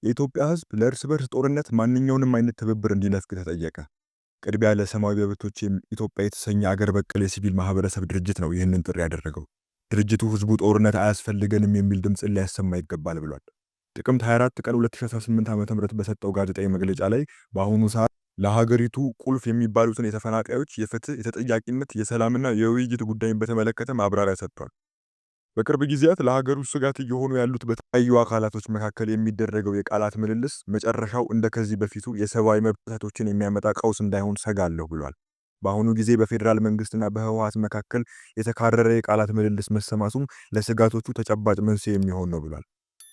የኢትዮጵያ ሕዝብ ለእርስ በርስ ጦርነት ማንኛውንም አይነት ትብብር እንዲነፍግ ተጠየቀ። ቅድሚያ ለሰማያዊ መብቶች ኢትዮጵያ የተሰኘ አገር በቀል የሲቪል ማህበረሰብ ድርጅት ነው ይህንን ጥሪ ያደረገው። ድርጅቱ ሕዝቡ ጦርነት አያስፈልገንም የሚል ድምፅን ሊያሰማ ይገባል ብሏል። ጥቅምት 24 ቀን 2018 ዓ.ም በሰጠው ጋዜጣዊ መግለጫ ላይ በአሁኑ ሰዓት ለሀገሪቱ ቁልፍ የሚባሉትን የተፈናቃዮች የፍትህ፣ የተጠያቂነት፣ የሰላምና የውይይት ጉዳይን በተመለከተ ማብራሪያ ሰጥቷል። በቅርብ ጊዜያት ለሀገር ውስጥ ስጋት እየሆኑ ያሉት በተለያዩ አካላቶች መካከል የሚደረገው የቃላት ምልልስ መጨረሻው እንደከዚህ በፊቱ የሰብአዊ መብት ጥሰቶችን የሚያመጣ ቀውስ እንዳይሆን ሰጋለሁ ብሏል። በአሁኑ ጊዜ በፌዴራል መንግስትና በህወሓት መካከል የተካረረ የቃላት ምልልስ መሰማቱም ለስጋቶቹ ተጨባጭ መንስኤ የሚሆን ነው ብሏል።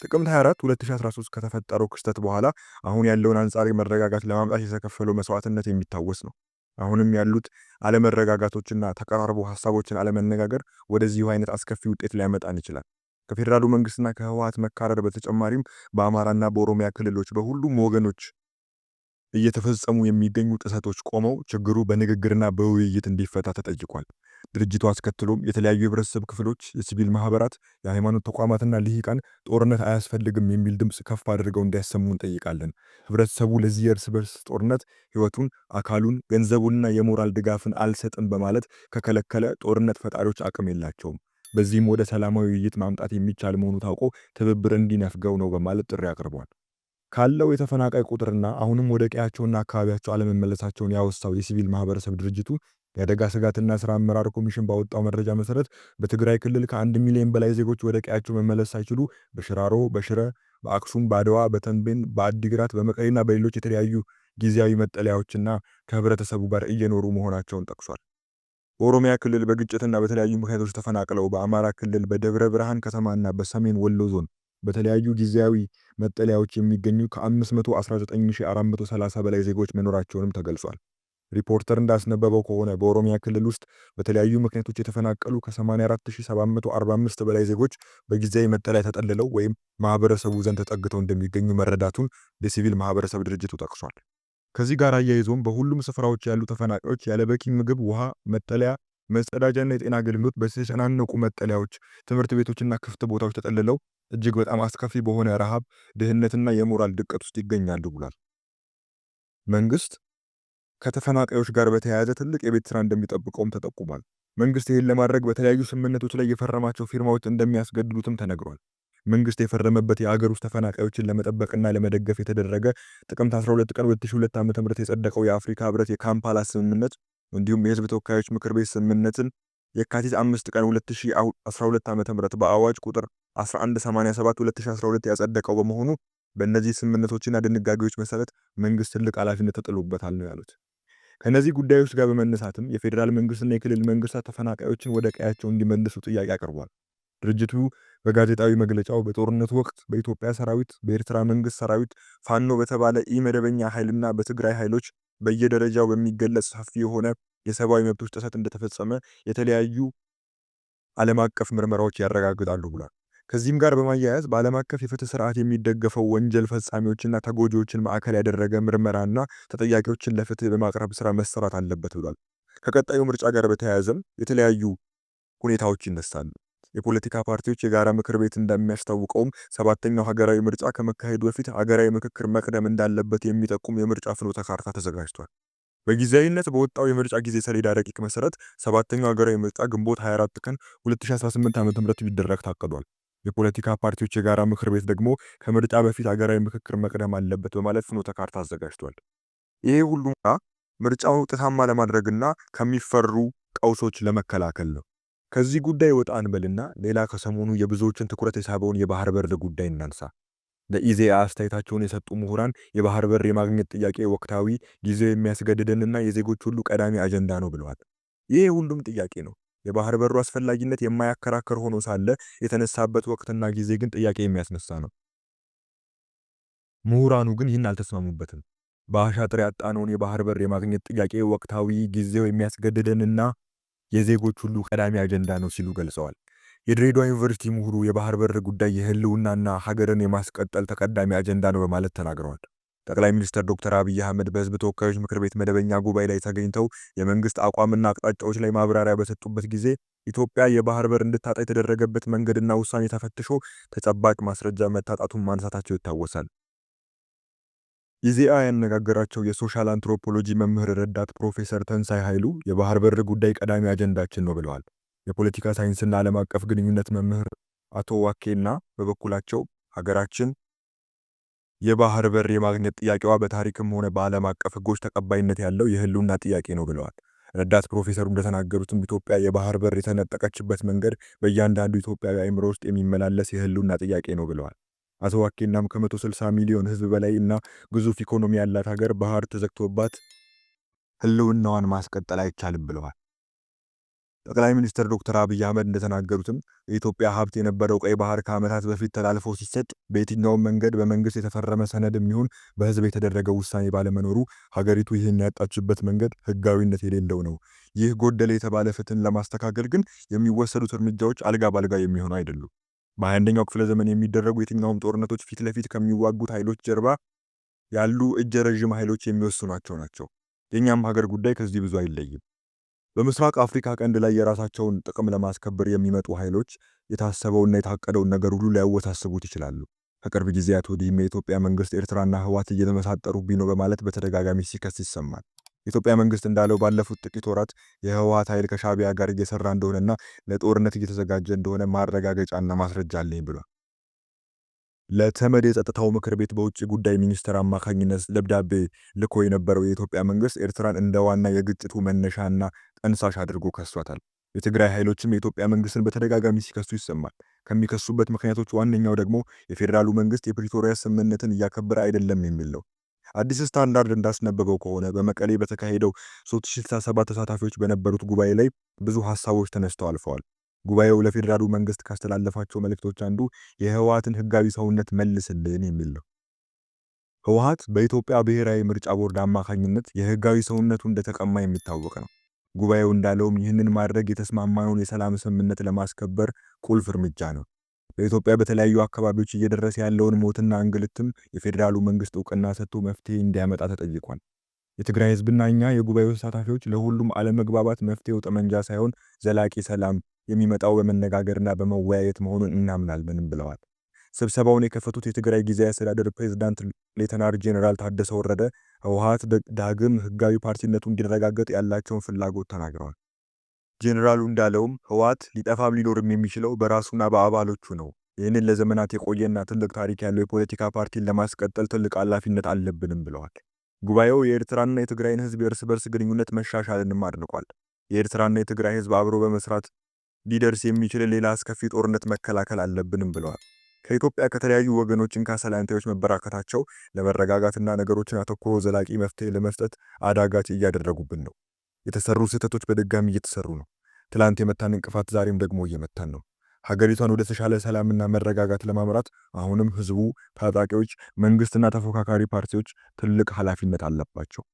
ጥቅምት 24 2013 ከተፈጠረው ክስተት በኋላ አሁን ያለውን አንጻራዊ መረጋጋት ለማምጣት የተከፈለው መስዋዕትነት የሚታወስ ነው። አሁንም ያሉት አለመረጋጋቶችና ተቀራርቦ ሐሳቦችን አለመነጋገር ወደዚሁ አይነት አስከፊ ውጤት ሊያመጣን ይችላል። ከፌዴራሉ መንግስትና ከህወሓት መካረር በተጨማሪም በአማራና በኦሮሚያ ክልሎች በሁሉም ወገኖች እየተፈጸሙ የሚገኙ ጥሰቶች ቆመው ችግሩ በንግግርና በውይይት እንዲፈታ ተጠይቋል። ድርጅቱ አስከትሎም የተለያዩ የህብረተሰብ ክፍሎች፣ የሲቪል ማህበራት፣ የሃይማኖት ተቋማትና ልሂቃን ጦርነት አያስፈልግም የሚል ድምፅ ከፍ አድርገው እንዲያሰሙ እንጠይቃለን። ህብረተሰቡ ለዚህ የእርስ በርስ ጦርነት ህይወቱን፣ አካሉን፣ ገንዘቡንና የሞራል ድጋፍን አልሰጥም በማለት ከከለከለ ጦርነት ፈጣሪዎች አቅም የላቸውም። በዚህም ወደ ሰላማዊ ውይይት ማምጣት የሚቻል መሆኑ ታውቆ ትብብር እንዲነፍገው ነው በማለት ጥሪ አቅርቧል። ካለው የተፈናቃይ ቁጥርና አሁንም ወደ ቀያቸውና አካባቢያቸው አለመመለሳቸውን ያወሳው የሲቪል ማህበረሰብ ድርጅቱ የአደጋ ስጋትና ስራ አመራር ኮሚሽን ባወጣው መረጃ መሰረት በትግራይ ክልል ከ1 ሚሊዮን በላይ ዜጎች ወደ ቀያቸው መመለስ ሳይችሉ በሽራሮ፣ በሽረ፣ በአክሱም፣ በአድዋ፣ በተንቤን፣ በአዲግራት፣ በመቀሌና በሌሎች የተለያዩ ጊዜያዊ መጠለያዎችና ከህብረተሰቡ ጋር እየኖሩ መሆናቸውን ጠቅሷል። በኦሮሚያ ክልል በግጭትና በተለያዩ ምክንያቶች ተፈናቅለው በአማራ ክልል በደብረ ብርሃን ከተማና በሰሜን ወሎ ዞን በተለያዩ ጊዜያዊ መጠለያዎች የሚገኙ ከ519430 በላይ ዜጎች መኖራቸውንም ተገልጿል። ሪፖርተር እንዳስነበበው ከሆነ በኦሮሚያ ክልል ውስጥ በተለያዩ ምክንያቶች የተፈናቀሉ ከ84745 በላይ ዜጎች በጊዜያዊ መጠለያ ተጠልለው ወይም ማህበረሰቡ ዘንድ ተጠግተው እንደሚገኙ መረዳቱን የሲቪል ማህበረሰብ ድርጅቱ ጠቅሷል። ከዚህ ጋር አያይዞም በሁሉም ስፍራዎች ያሉ ተፈናቃዮች ያለበቂ ምግብ፣ ውሃ፣ መጠለያ፣ መጸዳጃና የጤና አገልግሎት በተጨናነቁ መጠለያዎች፣ ትምህርት ቤቶችና ክፍት ቦታዎች ተጠልለው እጅግ በጣም አስከፊ በሆነ ረሃብ፣ ድህነትና የሞራል ድቀት ውስጥ ይገኛሉ ብሏል። መንግስት ከተፈናቃዮች ጋር በተያያዘ ትልቅ የቤት ስራ እንደሚጠብቀውም ተጠቁሟል። መንግስት ይህን ለማድረግ በተለያዩ ስምምነቶች ላይ የፈረማቸው ፊርማዎች እንደሚያስገድዱትም ተነግሯል። መንግስት የፈረመበት የአገር ውስጥ ተፈናቃዮችን ለመጠበቅና ለመደገፍ የተደረገ ጥቅምት 12 ቀን 2002 ዓ.ም የጸደቀው የአፍሪካ ህብረት የካምፓላ ስምምነት እንዲሁም የህዝብ ተወካዮች ምክር ቤት ስምምነትን የካቲት 5 ቀን 2012 ዓ.ም በአዋጅ ቁጥር 1187 2012 ያጸደቀው በመሆኑ በእነዚህ ስምምነቶችና ድንጋጌዎች መሰረት መንግስት ትልቅ ኃላፊነት ተጥሎበታል ነው ያሉት። ከነዚህ ጉዳዮች ጋር በመነሳትም የፌዴራል መንግስትና የክልል መንግስታት ተፈናቃዮችን ወደ ቀያቸው እንዲመልሱ ጥያቄ አቅርቧል። ድርጅቱ በጋዜጣዊ መግለጫው በጦርነቱ ወቅት በኢትዮጵያ ሰራዊት፣ በኤርትራ መንግስት ሰራዊት፣ ፋኖ በተባለ ኢመደበኛ ኃይልና በትግራይ ኃይሎች በየደረጃው በሚገለጽ ሰፊ የሆነ የሰብአዊ መብቶች ጥሰት እንደተፈጸመ የተለያዩ ዓለም አቀፍ ምርመራዎች ያረጋግጣሉ ብሏል። ከዚህም ጋር በማያያዝ በዓለም አቀፍ የፍትህ ስርዓት የሚደገፈው ወንጀል ፈጻሚዎችና ተጎጂዎችን ማዕከል ያደረገ ምርመራና ተጠያቂዎችን ለፍትህ በማቅረብ ስራ መሰራት አለበት ብሏል። ከቀጣዩ ምርጫ ጋር በተያያዘም የተለያዩ ሁኔታዎች ይነሳሉ። የፖለቲካ ፓርቲዎች የጋራ ምክር ቤት እንደሚያስታውቀውም 7ኛው ሀገራዊ ምርጫ ከመካሄዱ በፊት ሀገራዊ ምክክር መቅደም እንዳለበት የሚጠቁም የምርጫ ፍኖተ ካርታ ተዘጋጅቷል። በጊዜያዊነት በወጣው የምርጫ ጊዜ ሰሌዳ ረቂቅ መሰረት 7ኛው ሀገራዊ ምርጫ ግንቦት 24 ቀን 2018 ዓ.ም ሊደረግ ታቅዷል። የፖለቲካ ፓርቲዎች የጋራ ምክር ቤት ደግሞ ከምርጫ በፊት ሀገራዊ ምክክር መቅደም አለበት በማለት ፍኖተ ካርታ አዘጋጅቷል። ይሄ ሁሉ ምርጫውን ውጤታማ ለማድረግና ከሚፈሩ ቀውሶች ለመከላከል ነው። ከዚህ ጉዳይ ወጣ እንበልና ሌላ ከሰሞኑ የብዙዎችን ትኩረት የሳበውን የባህር በር ጉዳይ እናንሳ። ለኢዜአ አስተያየታቸውን የሰጡ ምሁራን የባህር በር የማግኘት ጥያቄ ወቅታዊ፣ ጊዜው የሚያስገድደንና የዜጎች ሁሉ ቀዳሚ አጀንዳ ነው ብለዋል። ይሄ ሁሉም ጥያቄ ነው። የባህር በሩ አስፈላጊነት የማያከራከር ሆኖ ሳለ የተነሳበት ወቅትና ጊዜ ግን ጥያቄ የሚያስነሳ ነው። ምሁራኑ ግን ይህን አልተስማሙበትም። በአሻጥር ያጣነውን የባህር በር የማግኘት ጥያቄ ወቅታዊ፣ ጊዜው የሚያስገድደንና የዜጎች ሁሉ ቀዳሚ አጀንዳ ነው ሲሉ ገልጸዋል። የድሬዳዋ ዩኒቨርሲቲ ምሁሩ የባህር በር ጉዳይ የህልውናና ሀገርን የማስቀጠል ተቀዳሚ አጀንዳ ነው በማለት ተናግረዋል። ጠቅላይ ሚኒስትር ዶክተር አብይ አህመድ በህዝብ ተወካዮች ምክር ቤት መደበኛ ጉባኤ ላይ ተገኝተው የመንግስት አቋምና አቅጣጫዎች ላይ ማብራሪያ በሰጡበት ጊዜ ኢትዮጵያ የባህር በር እንድታጣ የተደረገበት መንገድና ውሳኔ ተፈትሾ ተጨባጭ ማስረጃ መታጣቱን ማንሳታቸው ይታወሳል። ኢዜአ ያነጋገራቸው የሶሻል አንትሮፖሎጂ መምህር ረዳት ፕሮፌሰር ተንሳይ ኃይሉ የባህር በር ጉዳይ ቀዳሚ አጀንዳችን ነው ብለዋል። የፖለቲካ ሳይንስና ዓለም አቀፍ ግንኙነት መምህር አቶ ዋኬና በበኩላቸው ሀገራችን የባህር በር የማግኘት ጥያቄዋ በታሪክም ሆነ በዓለም አቀፍ ሕጎች ተቀባይነት ያለው የህልውና ጥያቄ ነው ብለዋል። ረዳት ፕሮፌሰሩ እንደተናገሩትም ኢትዮጵያ የባህር በር የተነጠቀችበት መንገድ በእያንዳንዱ ኢትዮጵያዊ አእምሮ ውስጥ የሚመላለስ የህልውና ጥያቄ ነው ብለዋል። አቶ ዋኬናም ከ160 ሚሊዮን ህዝብ በላይ እና ግዙፍ ኢኮኖሚ ያላት ሀገር ባህር ተዘግቶባት ህልውናዋን ማስቀጠል አይቻልም ብለዋል። ጠቅላይ ሚኒስትር ዶክተር አብይ አህመድ እንደተናገሩትም የኢትዮጵያ ሀብት የነበረው ቀይ ባህር ከዓመታት በፊት ተላልፎ ሲሰጥ በየትኛውም መንገድ በመንግስት የተፈረመ ሰነድ የሚሆን በህዝብ የተደረገ ውሳኔ ባለመኖሩ ሀገሪቱ ይህን ያጣችበት መንገድ ህጋዊነት የሌለው ነው። ይህ ጎደለ የተባለ ፍትህን ለማስተካከል ግን የሚወሰዱት እርምጃዎች አልጋ ባልጋ የሚሆኑ አይደሉም። በ21ኛው ክፍለ ዘመን የሚደረጉ የትኛውም ጦርነቶች ፊት ለፊት ከሚዋጉት ኃይሎች ጀርባ ያሉ እጀ ረዥም ኃይሎች የሚወስኗቸው ናቸው። የእኛም ሀገር ጉዳይ ከዚህ ብዙ አይለይም። በምስራቅ አፍሪካ ቀንድ ላይ የራሳቸውን ጥቅም ለማስከበር የሚመጡ ኃይሎች የታሰበውና የታቀደውን ነገር ሁሉ ሊያወሳስቡት ይችላሉ። ከቅርብ ጊዜያት ወዲህም የኢትዮጵያ መንግስት ኤርትራና ህወሓት እየተመሳጠሩብኝ ነው በማለት በተደጋጋሚ ሲከስ ይሰማል። የኢትዮጵያ መንግስት እንዳለው ባለፉት ጥቂት ወራት የህወሓት ኃይል ከሻዕቢያ ጋር እየሰራ እንደሆነና ለጦርነት እየተዘጋጀ እንደሆነ ማረጋገጫና ማስረጃ አለኝ ብሏል። ለተመድ የጸጥታው ምክር ቤት በውጭ ጉዳይ ሚኒስትር አማካኝነት ደብዳቤ ልኮ የነበረው የኢትዮጵያ መንግስት ኤርትራን እንደ ዋና የግጭቱ መነሻና ጠንሳሽ አድርጎ ከሷታል። የትግራይ ኃይሎችም የኢትዮጵያ መንግስትን በተደጋጋሚ ሲከሱ ይሰማል። ከሚከሱበት ምክንያቶች ዋነኛው ደግሞ የፌዴራሉ መንግስት የፕሪቶሪያ ስምምነትን እያከበረ አይደለም የሚል ነው። አዲስ ስታንዳርድ እንዳስነበበው ከሆነ በመቀሌ በተካሄደው 3067 ተሳታፊዎች በነበሩት ጉባኤ ላይ ብዙ ሐሳቦች ተነስተው አልፈዋል። ጉባኤው ለፌዴራሉ መንግስት ካስተላለፋቸው መልእክቶች አንዱ የህወሓትን ህጋዊ ሰውነት መልስልን የሚል ነው። ህወሓት በኢትዮጵያ ብሔራዊ ምርጫ ቦርድ አማካኝነት የህጋዊ ሰውነቱ እንደተቀማ የሚታወቅ ነው። ጉባኤው እንዳለውም ይህንን ማድረግ የተስማማነውን የሰላም ስምምነት ለማስከበር ቁልፍ እርምጃ ነው። በኢትዮጵያ በተለያዩ አካባቢዎች እየደረሰ ያለውን ሞትና እንግልትም የፌዴራሉ መንግስት እውቅና ሰጥቶ መፍትሄ እንዲያመጣ ተጠይቋል። የትግራይ ህዝብና እኛ የጉባኤው ተሳታፊዎች ለሁሉም አለመግባባት መፍትሄው ጠመንጃ ሳይሆን ዘላቂ ሰላም የሚመጣው በመነጋገርና በመወያየት መሆኑን እናምናለን ብለዋል። ስብሰባውን የከፈቱት የትግራይ ጊዜያዊ አስተዳደር ፕሬዝዳንት ሌተናል ጄኔራል ታደሰ ወረደ ህወሓት ዳግም ህጋዊ ፓርቲነቱ እንዲረጋገጥ ያላቸውን ፍላጎት ተናግረዋል። ጄኔራሉ እንዳለውም ህወሓት ሊጠፋም ሊኖርም የሚችለው በራሱና በአባሎቹ ነው። ይህንን ለዘመናት የቆየና ትልቅ ታሪክ ያለው የፖለቲካ ፓርቲን ለማስቀጠል ትልቅ ኃላፊነት አለብንም ብለዋል። ጉባኤው የኤርትራና የትግራይን ህዝብ የእርስ በርስ ግንኙነት መሻሻልንም አድንቋል። የኤርትራና የትግራይ ህዝብ አብሮ በመስራት ሊደርስ የሚችል ሌላ አስከፊ ጦርነት መከላከል አለብንም ብለዋል። ከኢትዮጵያ ከተለያዩ ወገኖችን ከሰላምታዎች መበራከታቸው ለመረጋጋትና ነገሮችን አተኩሮ ዘላቂ መፍትሄ ለመስጠት አዳጋች እያደረጉብን ነው። የተሰሩ ስህተቶች በድጋሚ እየተሰሩ ነው። ትላንት የመታን እንቅፋት ዛሬም ደግሞ እየመታን ነው። ሀገሪቷን ወደ ተሻለ ሰላምና መረጋጋት ለማምራት አሁንም ህዝቡ፣ ታጣቂዎች፣ መንግስትና ተፎካካሪ ፓርቲዎች ትልቅ ኃላፊነት አለባቸው።